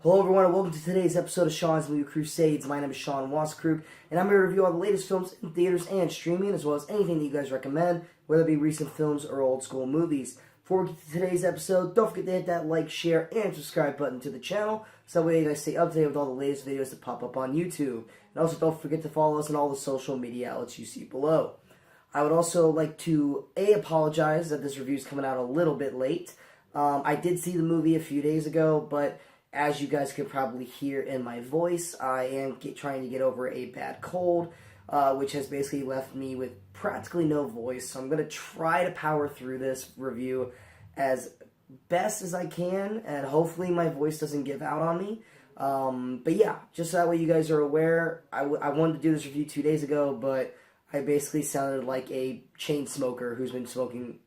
Hello everyone and welcome to today's episode of Sean's Movie Crusades. My name is Sean Waskrug and I'm here to review all the latest films in theaters and streaming, as well as anything that you guys recommend, whether it be recent films or old school movies. Before we get to today's episode, don't forget to hit that like, share, and subscribe button to the channel, so that way you guys stay up to date with all the latest videos that pop up on YouTube. And also don't forget to follow us on all the social media outlets you see below. I would also like to apologize that this review is coming out a little bit late. I did see the movie a few days ago, but as you guys could probably hear in my voice, I am trying to get over a bad cold, which has basically left me with practically no voice. So I'm going to try to power through this review as best as I can, and hopefully my voice doesn't give out on me. But yeah, just so that way you guys are aware, I wanted to do this review 2 days ago, but I basically sounded like a chain smoker who's been smoking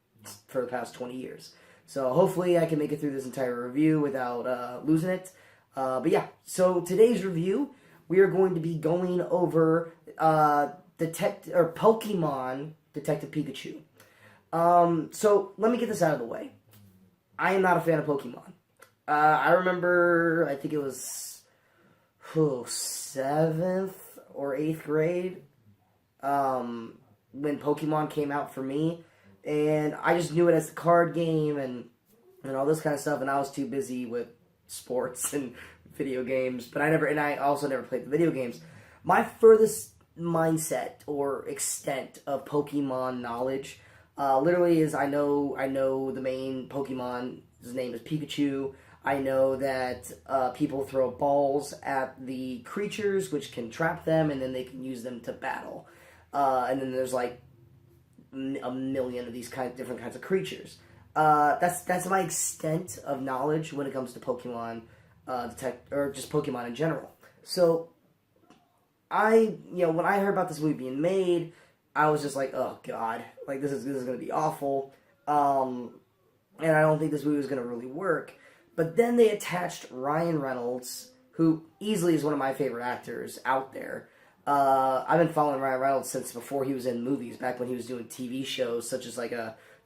for the past 20 years. So hopefully I can make it through this entire review without losing it. But yeah, so today's review, we are going to be going over Pokemon Detective Pikachu. So let me get this out of the way. I am not a fan of Pokemon. I remember, I think it was 7th or 8th grade when Pokemon came out for me. And I just knew it as the card game and all this kind of stuff, and I was too busy with sports and video games. But I also never played the video games. My furthest mindset or extent of Pokemon knowledge, literally is I know the main Pokemon. His name is Pikachu. I know that people throw balls at the creatures, which can trap them, and then they can use them to battle. And then there's like a million of these different kinds of creatures. That's my extent of knowledge when it comes to Pokemon or just Pokemon in general. So when I heard about this movie being made, I was just like, oh god, like this is gonna be awful. And I don't think this movie was gonna really work. But then they attached Ryan Reynolds, who easily is one of my favorite actors out there. I've been following Ryan Reynolds since before he was in movies, back when he was doing TV shows such as like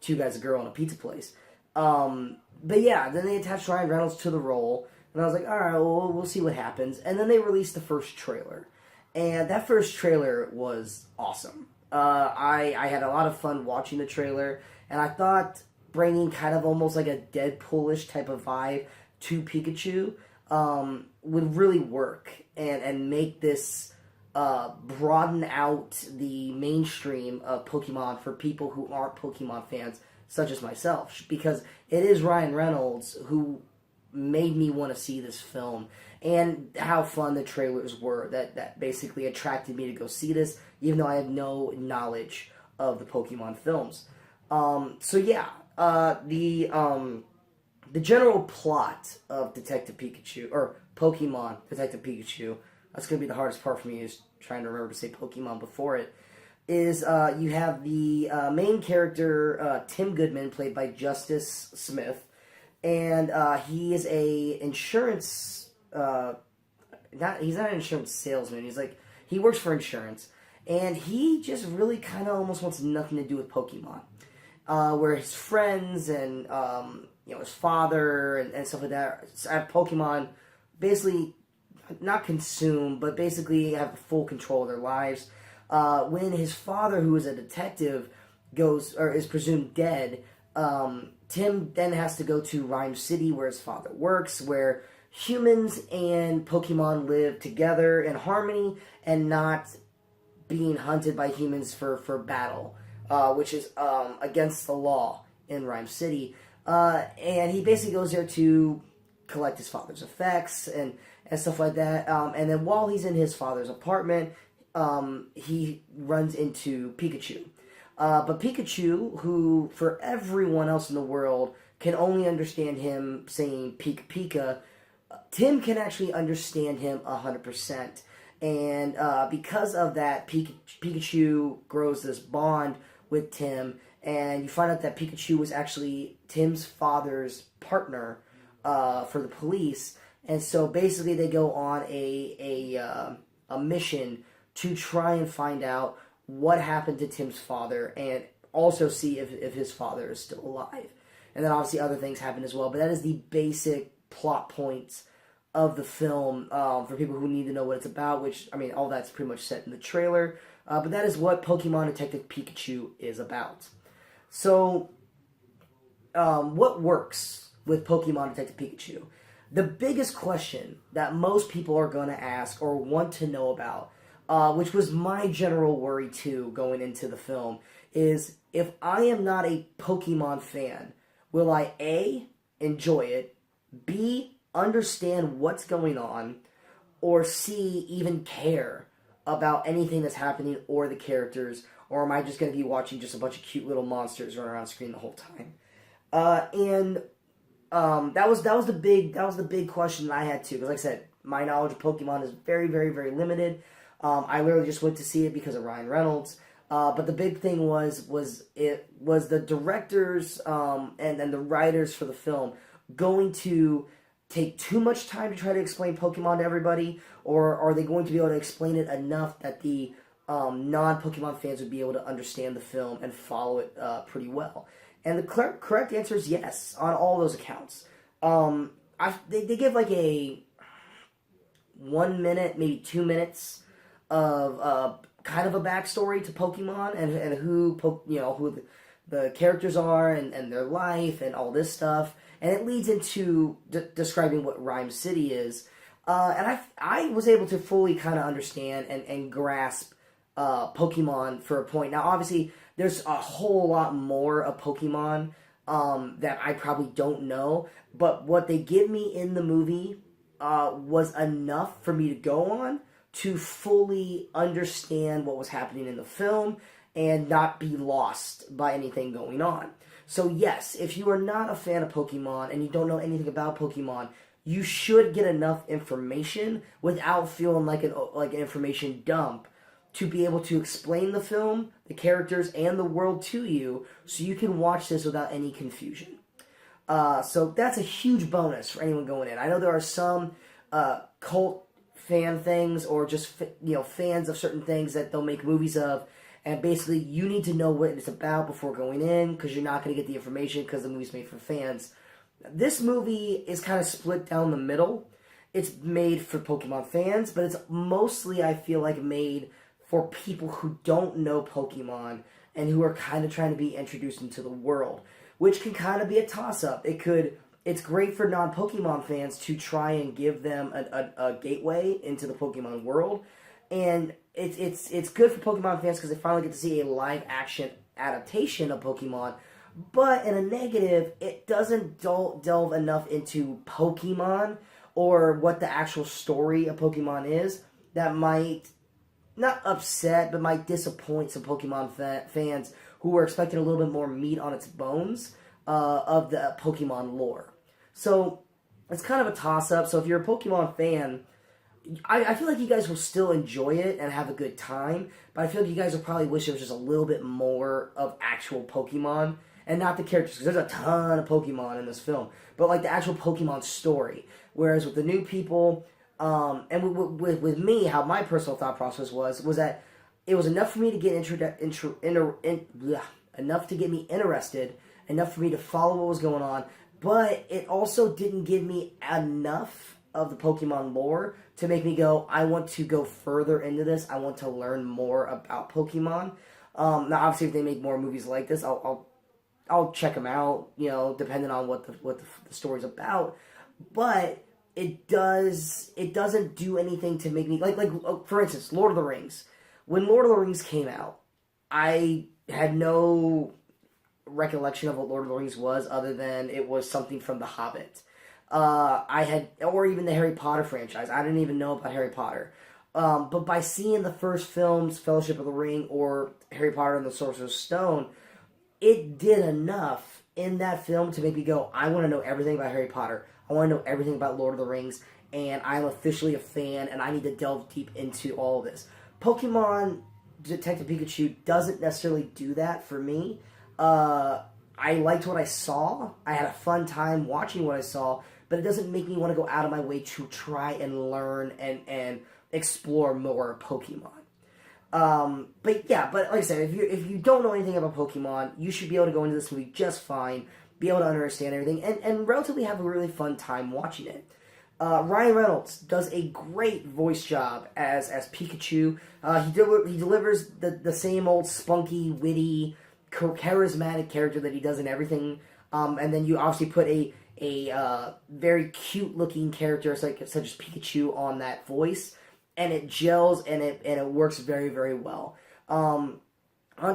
Two Guys, a Girl, and a Pizza Place. But yeah, then they attached Ryan Reynolds to the role, and I was like, alright, well, we'll see what happens. And then they released the first trailer. And that first trailer was awesome. I had a lot of fun watching the trailer, and I thought bringing kind of almost like a Deadpool-ish type of vibe to Pikachu would really work and make this broaden out the mainstream of Pokemon for people who aren't Pokemon fans, such as myself, because it is Ryan Reynolds who made me want to see this film, and how fun the trailers were that basically attracted me to go see this, even though I have no knowledge of the Pokemon films. So yeah, the general plot of Detective Pikachu, or Pokemon Detective Pikachu, that's going to be the hardest part for me, is trying to remember to say Pokemon before it, is you have the main character, Tim Goodman, played by Justice Smith, and he is a insurance, he's not an insurance salesman, he works for insurance, and he just really kind of almost wants nothing to do with Pokemon, where his friends and, his father and stuff like that at Pokemon basically not consume, but basically have full control of their lives. When his father, who is a detective, is presumed dead, Tim then has to go to Rhyme City, where his father works, where humans and Pokemon live together in harmony and not being hunted by humans for battle, which is against the law in Rhyme City. And he basically goes there to collect his father's effects and stuff like that. And then while he's in his father's apartment, he runs into Pikachu. But Pikachu, who for everyone else in the world can only understand him saying Pika Pika, Tim can actually understand him 100%. And because of that, Pikachu grows this bond with Tim, and you find out that Pikachu was actually Tim's father's partner for the police. And so basically they go on a mission to try and find out what happened to Tim's father, and also see if his father is still alive. And then obviously other things happen as well, but that is the basic plot points of the film for people who need to know what it's about, which, I mean, all that's pretty much set in the trailer. But that is what Pokemon Detective Pikachu is about. So, what works with Pokemon Detective Pikachu? The biggest question that most people are going to ask or want to know about, which was my general worry too going into the film, is if I am not a Pokemon fan, will I A, enjoy it, B, understand what's going on, or C, even care about anything that's happening or the characters, or am I just going to be watching just a bunch of cute little monsters run around screen the whole time? That was the big question that I had too, because like I said, my knowledge of Pokemon is very, very, very limited. I literally just went to see it because of Ryan Reynolds. But the big thing was the directors and the writers for the film going to take too much time to try to explain Pokemon to everybody, or are they going to be able to explain it enough that the non-Pokemon fans would be able to understand the film and follow it pretty well? And the correct answer is yes on all those accounts. They give like a 1 minute, maybe 2 minutes of kind of a backstory to Pokemon and who the characters are and their life and all this stuff, and it leads into describing what Rhyme City is. And I was able to fully kind of understand and grasp Pokemon for a point. Now, obviously, there's a whole lot more of Pokemon that I probably don't know, but what they give me in the movie was enough for me to go on to fully understand what was happening in the film and not be lost by anything going on. So yes, if you are not a fan of Pokemon and you don't know anything about Pokemon, you should get enough information without feeling like an information dump to be able to explain the film, the characters, and the world to you so you can watch this without any confusion. So that's a huge bonus for anyone going in. I know there are some cult fan things or just fans of certain things that they'll make movies of, and basically you need to know what it's about before going in because you're not going to get the information because the movie's made for fans. This movie is kind of split down the middle. It's made for Pokemon fans, but it's mostly, I feel like, made for people who don't know Pokemon and who are kind of trying to be introduced into the world, which can kind of be a toss-up. It's great for non-Pokemon fans to try and give them a gateway into the Pokemon world, and it's good for Pokemon fans because they finally get to see a live-action adaptation of Pokemon. But in a negative, it doesn't delve enough into Pokemon or what the actual story of Pokemon is that might not upset, but might disappoint some Pokemon fans who are expecting a little bit more meat on its bones of the Pokemon lore. So it's kind of a toss-up. So if you're a Pokemon fan, I feel like you guys will still enjoy it and have a good time, but I feel like you guys will probably wish there was just a little bit more of actual Pokemon, and not the characters, because there's a ton of Pokemon in this film, but like the actual Pokemon story. Whereas with the new people, and with me, how my personal thought process was that it was enough for me to get enough to get me interested, enough for me to follow what was going on, but it also didn't give me enough of the Pokemon lore to make me go, I want to go further into this. I want to learn more about Pokemon. Now, obviously, if they make more movies like this, I'll check them out, depending on what the story's about. But it doesn't do anything to make me like for instance, Lord of the Rings. When Lord of the Rings came out, I had no recollection of what Lord of the Rings was other than it was something from The Hobbit. Or even the Harry Potter franchise. I didn't even know about Harry Potter. But by seeing the first films, Fellowship of the Ring or Harry Potter and the Sorcerer's Stone, it did enough in that film to make me go, I want to know everything about Harry Potter. I want to know everything about Lord of the Rings, and I'm officially a fan, and I need to delve deep into all of this. Pokemon Detective Pikachu doesn't necessarily do that for me. I liked what I saw. I had a fun time watching what I saw, but it doesn't make me want to go out of my way to try and learn and explore more Pokemon. But like I said, if you don't know anything about Pokemon, you should be able to go into this movie just fine, be able to understand everything, and relatively have a really fun time watching it. Ryan Reynolds does a great voice job as Pikachu. He delivers the same old spunky, witty, charismatic character that he does in everything. And then you obviously put a very cute looking character such as Pikachu on that voice, and it gels and it works very, very well. On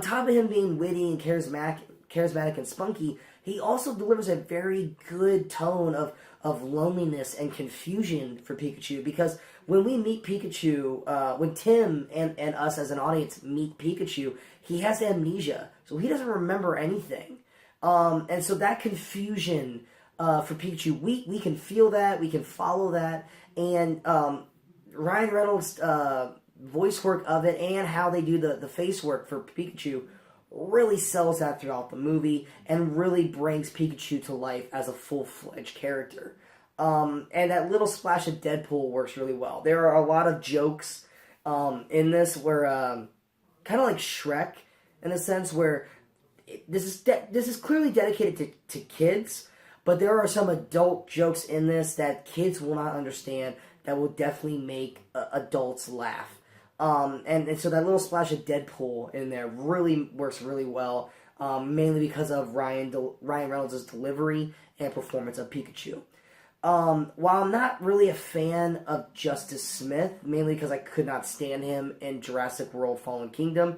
top of him being witty and charismatic and spunky, he also delivers a very good tone of loneliness and confusion for Pikachu, because when we meet Pikachu, when Tim and us as an audience meet Pikachu, he has amnesia, so he doesn't remember anything. And so that confusion for Pikachu, we can feel that, we can follow that, and Ryan Reynolds' voice work of it and how they do the face work for Pikachu really sells that throughout the movie and really brings Pikachu to life as a full-fledged character. And that little splash of Deadpool works really well. There are a lot of jokes in this where, kind of like Shrek, in a sense, where this is clearly dedicated to kids, but there are some adult jokes in this that kids will not understand that will definitely make adults laugh. And so that little splash of Deadpool in there really works really well, mainly because of Ryan Reynolds' delivery and performance of Pikachu. While I'm not really a fan of Justice Smith, mainly because I could not stand him in Jurassic World Fallen Kingdom,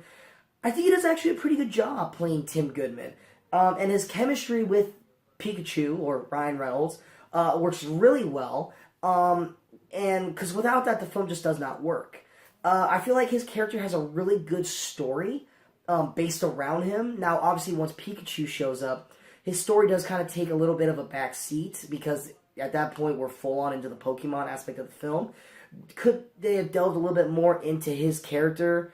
I think he does actually a pretty good job playing Tim Goodman. And his chemistry with Pikachu, or Ryan Reynolds, works really well. And because without that, the film just does not work. I feel like his character has a really good story based around him. Now, obviously, once Pikachu shows up, his story does kind of take a little bit of a back seat, because at that point, we're full on into the Pokemon aspect of the film. Could they have delved a little bit more into his character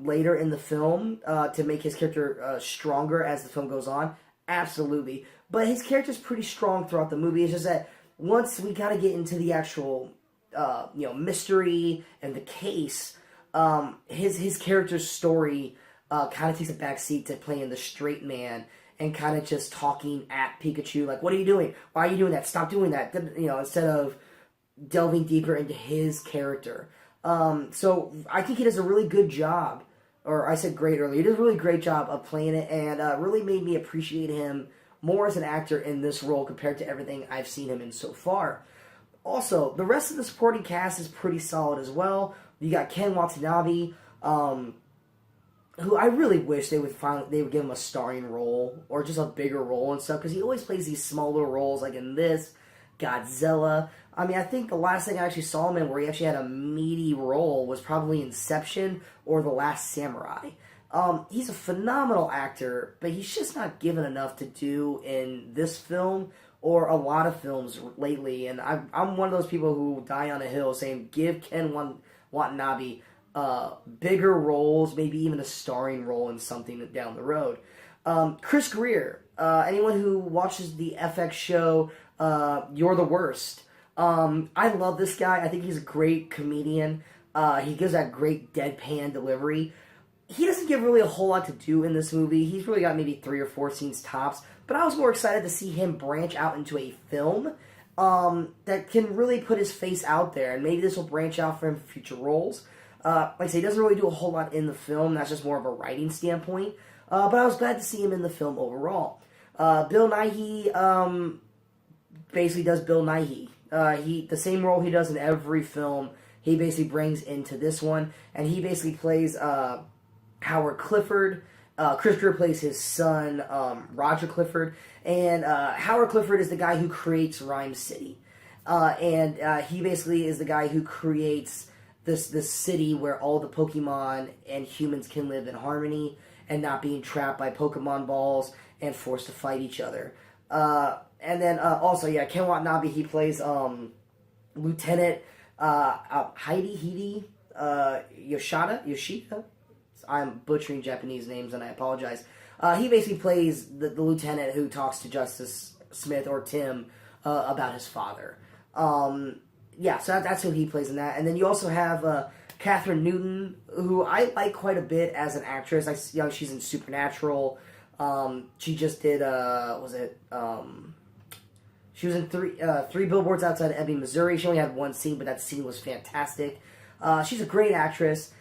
later in the film to make his character stronger as the film goes on? Absolutely. But his character's pretty strong throughout the movie. It's just that once we kind of get into the actual mystery and the case, his character's story kind of takes a back seat to playing the straight man and kind of just talking at Pikachu, like, what are you doing? Why are you doing that? Stop doing that. Instead of delving deeper into his character. So I think he does a really good job, or I said great earlier, he does a really great job of playing it, and really made me appreciate him more as an actor in this role compared to everything I've seen him in so far. Also, the rest of the supporting cast is pretty solid as well. You got Ken Watanabe, who I really wish they would give him a starring role or just a bigger role and stuff, because he always plays these small little roles, like in this, Godzilla. I mean, I think the last thing I actually saw him in where he actually had a meaty role was probably Inception or The Last Samurai. He's a phenomenal actor, but he's just not given enough to do in this film or a lot of films lately. And I'm one of those people who die on a hill saying, give Ken Watanabe bigger roles, maybe even a starring role in something down the road. Chris Greer, anyone who watches the FX show You're the Worst, I love this guy. I think he's a great comedian. He gives that great deadpan delivery. He doesn't give really a whole lot to do in this movie. He's really got maybe 3 or 4 scenes tops. But I was more excited to see him branch out into a film that can really put his face out there. And maybe this will branch out for him for future roles. Like I say, he doesn't really do a whole lot in the film. That's just more of a writing standpoint. But I was glad to see him in the film overall. Bill Nighy basically does Bill Nighy. The same role he does in every film, he basically brings into this one. And he basically plays Howard Clifford. Chris Greer plays his son, Roger Clifford. And Howard Clifford is the guy who creates Rhyme City. And he basically is the guy who creates this city where all the Pokemon and humans can live in harmony and not being trapped by Pokemon balls and forced to fight each other. And then also, Ken Watanabe, he plays Lieutenant Yoshida. I'm butchering Japanese names, and I apologize. He basically plays the lieutenant who talks to Justice Smith or Tim about his father. So that's who he plays in that. And then you also have Catherine Newton, who I like quite a bit as an actress. She's in Supernatural. She just did She was in three billboards outside of Ebbing, Missouri. She only had one scene, but that scene was fantastic. She's a great actress.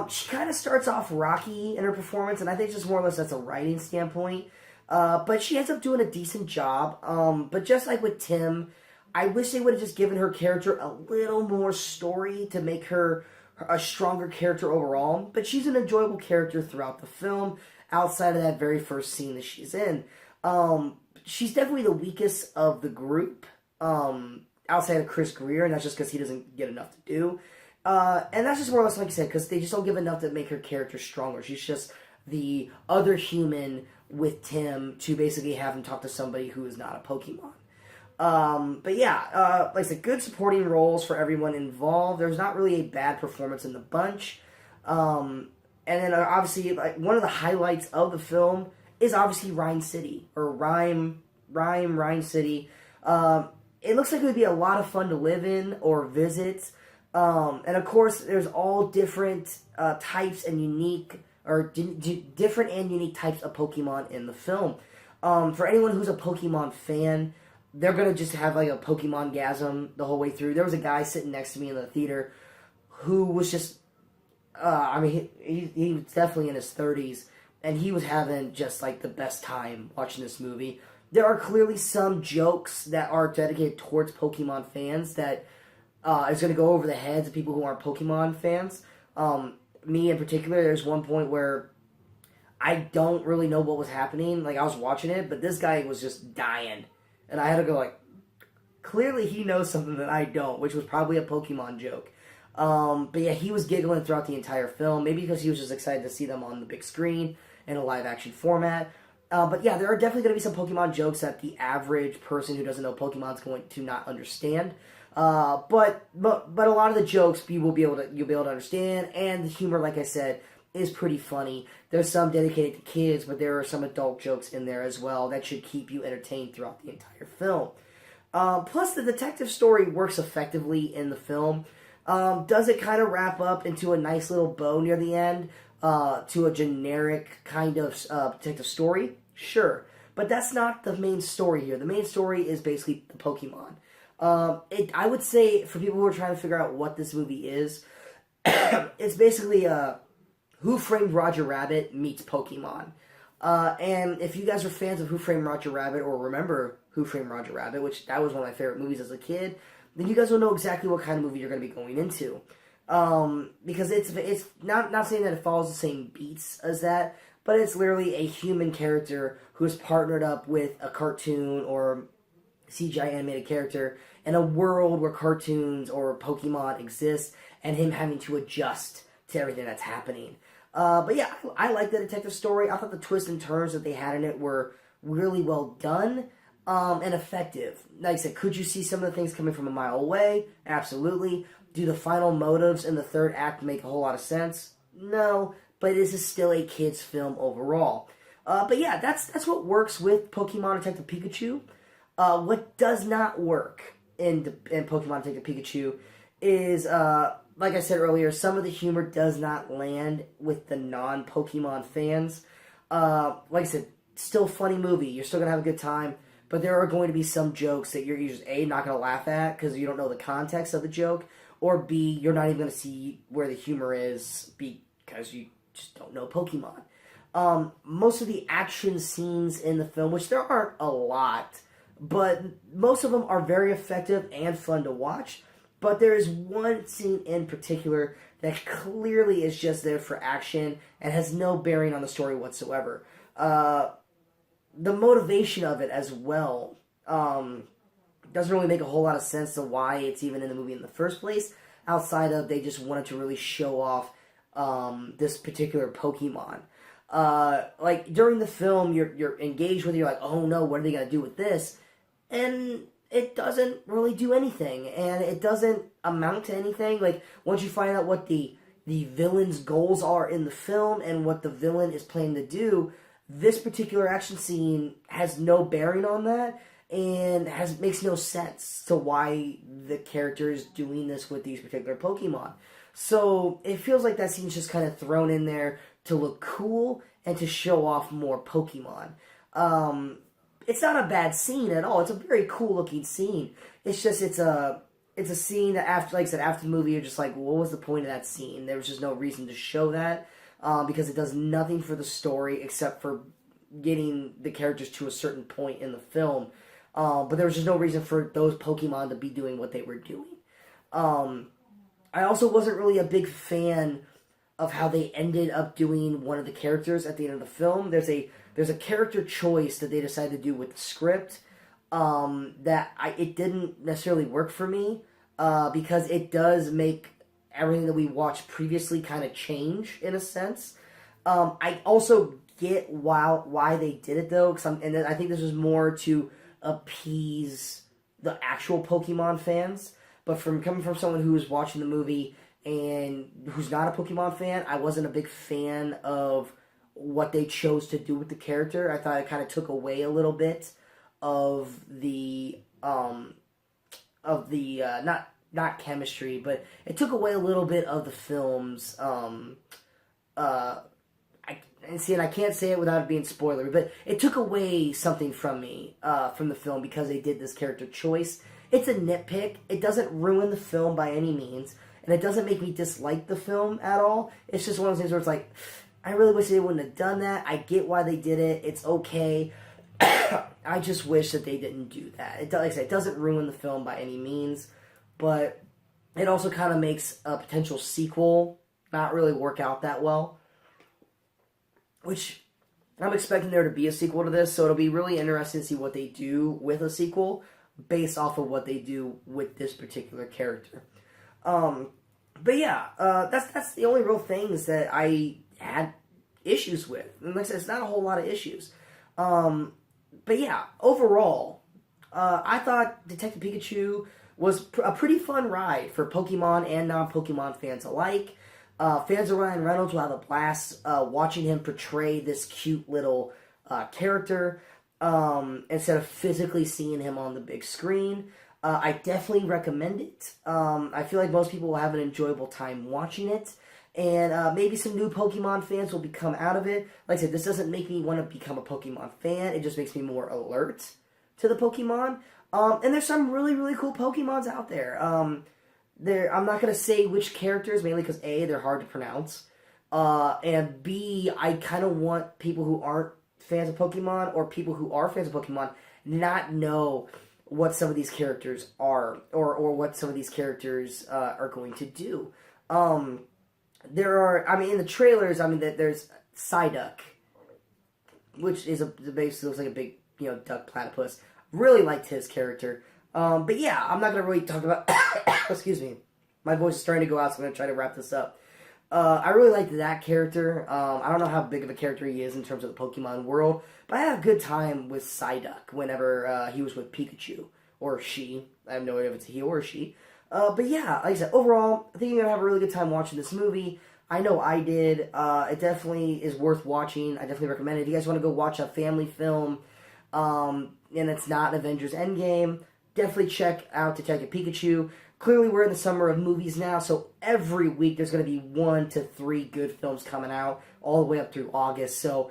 She kind of starts off rocky in her performance, and I think just more or less that's a writing standpoint. But she ends up doing a decent job. But just like with Tim, I wish they would have just given her character a little more story to make her a stronger character overall. But she's an enjoyable character throughout the film, outside of that very first scene that she's in. She's definitely the weakest of the group, outside of Chris Greer, and that's just because he doesn't get enough to do. And that's just more or less like I said, because they just don't give enough to make her character stronger. She's just the other human with Tim to basically have him talk to somebody who is not a Pokemon. But yeah, like I said, good supporting roles for everyone involved. There's not really a bad performance in the bunch. And then obviously, like, one of the highlights of the film is obviously Rhyme City, or Rhyme City. It looks like it would be a lot of fun to live in or visit. And of course, there's all different types and unique, or different and unique types of Pokemon in the film. For anyone who's a Pokemon fan, they're going to just have like a Pokemon-gasm the whole way through. There was a guy sitting next to me in the theater who was just, he was definitely in his 30s, and he was having just like the best time watching this movie. There are clearly some jokes that are dedicated towards Pokemon fans that is going to go over the heads of people who aren't Pokemon fans. Me in particular, there's one point where I don't really know what was happening. Like, I was watching it, but this guy was just dying. And I had to go like, clearly he knows something that I don't, which was probably a Pokemon joke. But yeah, he was giggling throughout the entire film, maybe because he was just excited to see them on the big screen in a live-action format. But yeah, there are definitely going to be some Pokemon jokes that the average person who doesn't know Pokemon is going to not understand. But a lot of the jokes you'll be able to understand, and the humor, like I said, is pretty funny. There's some dedicated to kids, but there are some adult jokes in there as well that should keep you entertained throughout the entire film. Plus, the detective story works effectively in the film. Does it kind of wrap up into a nice little bow near the end to a generic kind of detective story? Sure. But that's not the main story here. The main story is basically the Pokemon. I would say, for people who are trying to figure out what this movie is, it's basically Who Framed Roger Rabbit meets Pokemon. And if you guys are fans of Who Framed Roger Rabbit, or remember Who Framed Roger Rabbit, which that was one of my favorite movies as a kid, then you guys will know exactly what kind of movie you're going to be going into. Because it's not saying that it follows the same beats as that, but it's literally a human character who is partnered up with a cartoon or CGI animated character in a world where cartoons or Pokemon exist, and him having to adjust to everything that's happening. But yeah, I like the detective story. I thought the twists and turns that they had in it were really well done and effective. Like I said, could you see some of the things coming from a mile away? Absolutely. Do the final motives in the third act make a whole lot of sense? No, but this is still a kid's film overall. But yeah, that's what works with Pokemon Detective Pikachu. What does not work in Pokemon Detective Pikachu is, like I said earlier, some of the humor does not land with the non-Pokemon fans. Like I said, still funny movie. You're still going to have a good time. But there are going to be some jokes that you're just, A, not going to laugh at because you don't know the context of the joke, or B, you're not even going to see where the humor is because you just don't know Pokemon. Most of the action scenes in the film, which there aren't a lot, but most of them are very effective and fun to watch. But there is one scene in particular that clearly is just there for action and has no bearing on the story whatsoever. The motivation of it as well doesn't really make a whole lot of sense to why it's even in the movie in the first place, outside of they just wanted to really show off this particular Pokemon. Like, during the film, you're engaged with it, you're like, oh no, what are they going to do with this? And it doesn't really do anything, and it doesn't amount to anything. Like, once you find out what the villain's goals are in the film and what the villain is planning to do, this particular action scene has no bearing on that, and makes no sense to why the character is doing this with these particular Pokemon. So it feels like that scene's just kind of thrown in there to look cool and to show off more Pokemon. it's not a bad scene at all. It's a very cool looking scene. It's just it's a scene that after, like I said, after the movie, you're just like, what was the point of that scene? There was just no reason to show that because it does nothing for the story except for getting the characters to a certain point in the film. But there was just no reason for those Pokemon to be doing what they were doing. I also wasn't really a big fan of how they ended up doing one of the characters at the end of the film. There's a character choice that they decided to do with the script it didn't necessarily work for me because it does make everything that we watched previously kind of change in a sense. I also get why they did it though, and I think this was more to appease the actual Pokemon fans. But coming from someone who was watching the movie and who's not a Pokemon fan, I wasn't a big fan of what they chose to do with the character. I thought it kind of took away a little bit of the not chemistry, but it took away a little bit of the film's and I can't say it without it being spoilery, but it took away something from me from the film because they did this character choice. It's a nitpick. It doesn't ruin the film by any means, and it doesn't make me dislike the film at all. It's just one of those things where it's like, I really wish they wouldn't have done that. I get why they did it. It's okay. I just wish that they didn't do that. Like I said, it doesn't ruin the film by any means, but it also kind of makes a potential sequel not really work out that well. Which I'm expecting there to be a sequel to this, so it'll be really interesting to see what they do with a sequel based off of what they do with this particular character. But yeah, that's the only real things that I had issues with. And like I said, it's not a whole lot of issues. But yeah, overall, I thought Detective Pikachu was a pretty fun ride for Pokemon and non-Pokemon fans alike. Fans of Ryan Reynolds will have a blast watching him portray this cute little character instead of physically seeing him on the big screen. I definitely recommend it. I feel like most people will have an enjoyable time watching it. And maybe some new Pokemon fans will become out of it. Like I said, this doesn't make me want to become a Pokemon fan. It just makes me more alert to the Pokemon. And there's some really, really cool Pokemons out there. I'm not going to say which characters, mainly because A, they're hard to pronounce. And B, I kind of want people who aren't fans of Pokemon or people who are fans of Pokemon not know what some of these characters are or what some of these characters are going to do. There are, in the trailers, there's Psyduck, which is basically looks like a big, duck platypus. Really liked his character. But yeah, I'm not going to really talk about, excuse me, my voice is starting to go out, so I'm going to try to wrap this up. I really liked that character. I don't know how big of a character he is in terms of the Pokemon world, but I had a good time with Psyduck whenever he was with Pikachu, or she. I have no idea if it's a he or a she. But yeah, like I said, overall, I think you're going to have a really good time watching this movie. I know I did. It definitely is worth watching. I definitely recommend it. If you guys want to go watch a family film, and it's not Avengers Endgame, definitely check out Detective Pikachu. Clearly, we're in the summer of movies now, so every week there's going to be 1 to 3 good films coming out, all the way up through August. So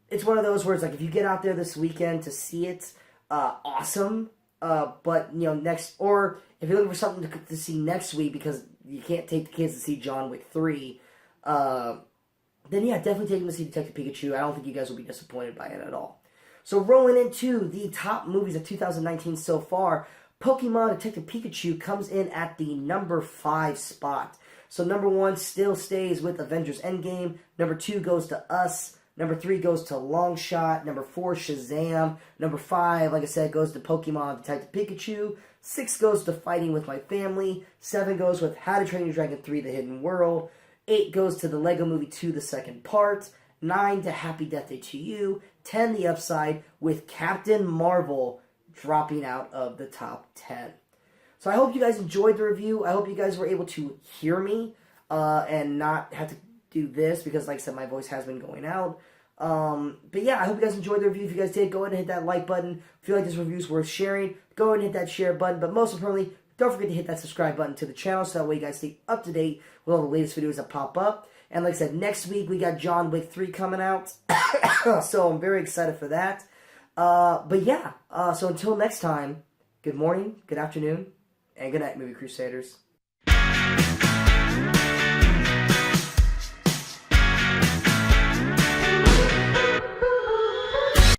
it's one of those where it's like, if you get out there this weekend to see it, awesome. But, next, or if you're looking for something to see next week because you can't take the kids to see John Wick 3, then yeah, definitely take them to see Detective Pikachu. I don't think you guys will be disappointed by it at all. So rolling into the top movies of 2019 so far, Pokemon Detective Pikachu comes in at the number 5 spot. So number 1 still stays with Avengers Endgame. Number 2 goes to Us. Number 3 goes to Long Shot. Number 4, Shazam. Number 5, like I said, goes to Pokemon Detective Pikachu. 6 goes to Fighting With My Family. 7 goes with How to Train Your Dragon 3, The Hidden World. 8 goes to the Lego Movie 2, the second part. 9 to Happy Death Day to You. 10, The Upside, with Captain Marvel dropping out of the top 10. So I hope you guys enjoyed the review. I hope you guys were able to hear me and not have to do this because, like I said, my voice has been going out. But yeah, I hope you guys enjoyed the review. If you guys did, go ahead and hit that like button. If you feel like this review is worth sharing, go ahead and hit that share button. But most importantly, don't forget to hit that subscribe button to the channel so that way you guys stay up to date with all the latest videos that pop up. And like I said, next week we got John Wick 3 coming out. So I'm very excited for that. But yeah, so until next time, good morning, good afternoon, and good night, Movie Crusaders.